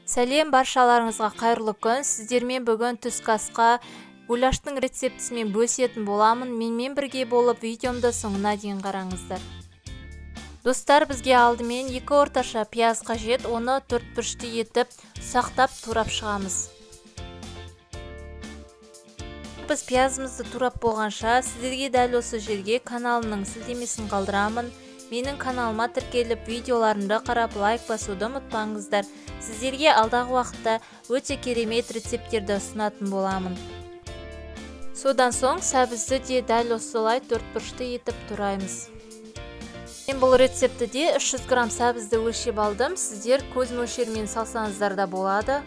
Сәлем, баршаларыңызға қайырлы күн. Сіздермен бүгін түскі асқа гуляштың рецептісімен бөлісетін боламын. Менімен бірге болып видеомды соңына дейін қараңыздар. Достар, бізге алдымен 2 орташа пияз қажет. Оны 4 бұрышты етіп, ұсақтап турап шығамыз. Біз пиязымызды турап болғанша, сіздерге дәл осы жерге каналымның сілтемесін қалдырамын. Менің каналыма тіркеліп, видеоларымды қарап, лайк басуды ұмытпаңыздар. Сіздерге алдағы уақытта өте керемет рецептерді ұсынатын боламын. Содан соң сәбізді де дәл осылай 4 бұрышты етіп тураймыз. Мен бұл рецепті де 300 грамм сәбізді өлшеп алдым. Сіздер көз мөлшерімен салсаңыздар да болады.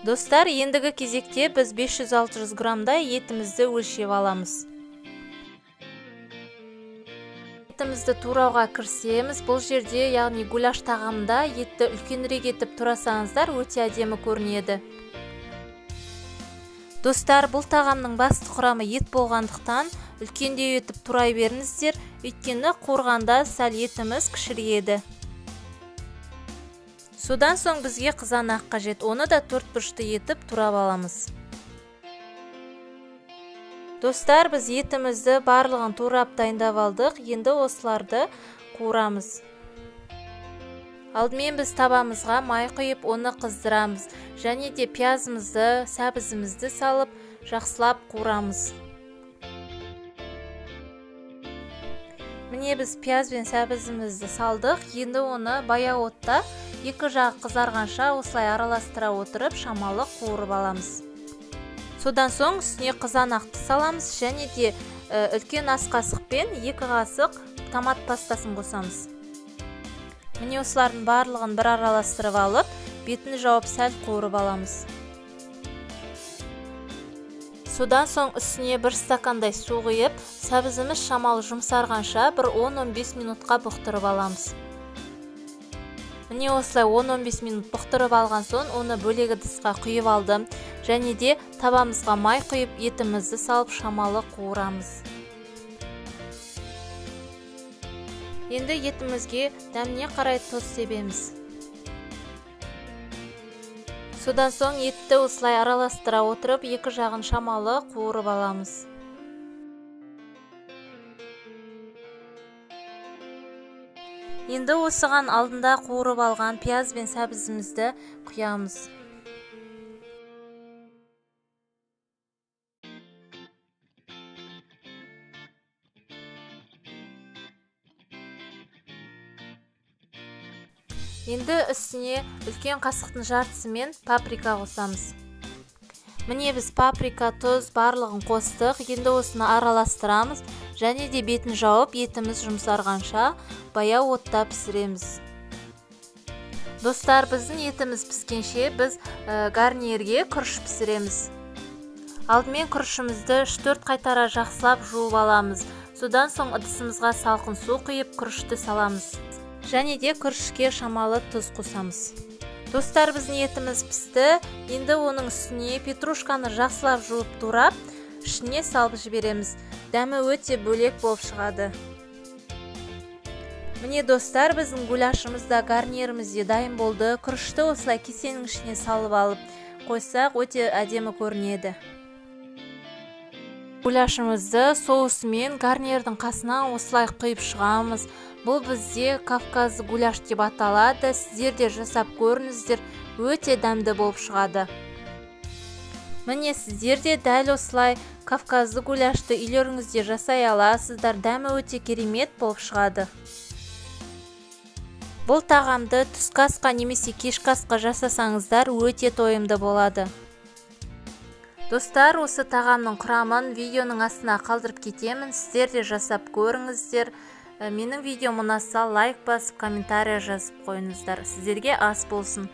Достар, ендігі кезекте біз 500-600 граммдай етімізді өлшеп аламыз. Етімізді турауға кірісеміз. Бұл жерде, яғни гуляш тағамында етті үлкенірек етіп турасаңыздар, өте әдемі көрінеді. Достар, бұл тағамның басты құрамы ет болғандықтан үлкендеу етіп турай беріңіздер, өйткені қорғанда сәл етіміз кішірейеді. Содан соң бізге қызанақ қажет. Оны да 4 бұрышты етіп турап аламыз. Достар, біз етімізді барлығын турап дайындап алдық. Енді осыларды қуырамыз. Алдымен біз табамызға май құйып, оны қыздырамыз. Және де пиязымызды, сәбізімізді салып, жақсылап қуырамыз. Міне біз пияз бен сәбізімізді салдық. Енді оны баяу отта 2 жағы қызарғанша осылай араластыра отырып шамалы қуырып аламыз. Содан соң үстіне қызанақты саламыз және де үлкен ас қасықпен 2 қасық томат пастасын қосамыз. Міне осылардың барлығын бір араластырып алып, бетін жауып сәл қуырып аламыз. Содан соң үстіне 1 стакандай су құйып, сәбізіміз шамалы жұмсарғанша бір 10-15 минутқа бұқтырып аламыз. Міне осылай 10-15 минут бұқтырып алған соң, оны бөлек ыдысқа құйып алдым. Және де табамызға май құйып, етімізді салып шамалы қуырамыз. Енді етімізге дәміне қарай тұз себеміз. Содан соң етті осылай араластыра отырып, 2 жағын шамалы қуырып аламыз. Енді осыған алдында қуырып алған пияз бен сәбізімізді құямыз. Енді үстіне үлкен қасықтың жартысымен паприка қосамыз. Міне біз паприка, тұз барлығын қостық. Енді осыны араластырамыз. Және де бетін жауып, етіміз жұмсарғанша баяу отта пісіреміз. Достар, біздің етіміз піскенше біз гарнирге күріш пісіреміз. Алдымен күрішімізді 3-4 қайтара жақсылап жуып аламыз. Содан соң ыдысымызға салқын су құйып күрішті саламыз. Және де күрішке шамалы тұз қосамыз. Достар, біздің етіміз пісті. Енді оның үстіне петрушканы жақсылап жуып турап, ішіне салып жібереміз. Дәмі өте бөлек болып шығады. Міне достар, біздің гуляшымыз да гарниріміз де дайын болды. Күрішті осылай кесенің ішіне салып алып қойсақ, өте әдемі көрінеді. Гуляшымызды соусымен гарнирдің қасына осылай құйып шығамыз. Бұл бізде Кавказ гуляш деп аталады. Сіздер де жасап көріңіздер, өте дәмді болып шығады. Міне сіздер де дәл осылай Кавказды гуляшты үйлеріңізде жасай аласыздар. Дәмі өте керемет болып шығады. Бұл тағамды түскі асқа немесе кешкі асқа жасасаңыздар өте тойымды болады. Достар, осы тағамның құрамын видеоның астына қалдырып кетемін. Сіздер де жасап көріңіздер. Менің видеом ұнаса лайк басып, комментария жазып қойыңыздар. Сіздерге ас болсын.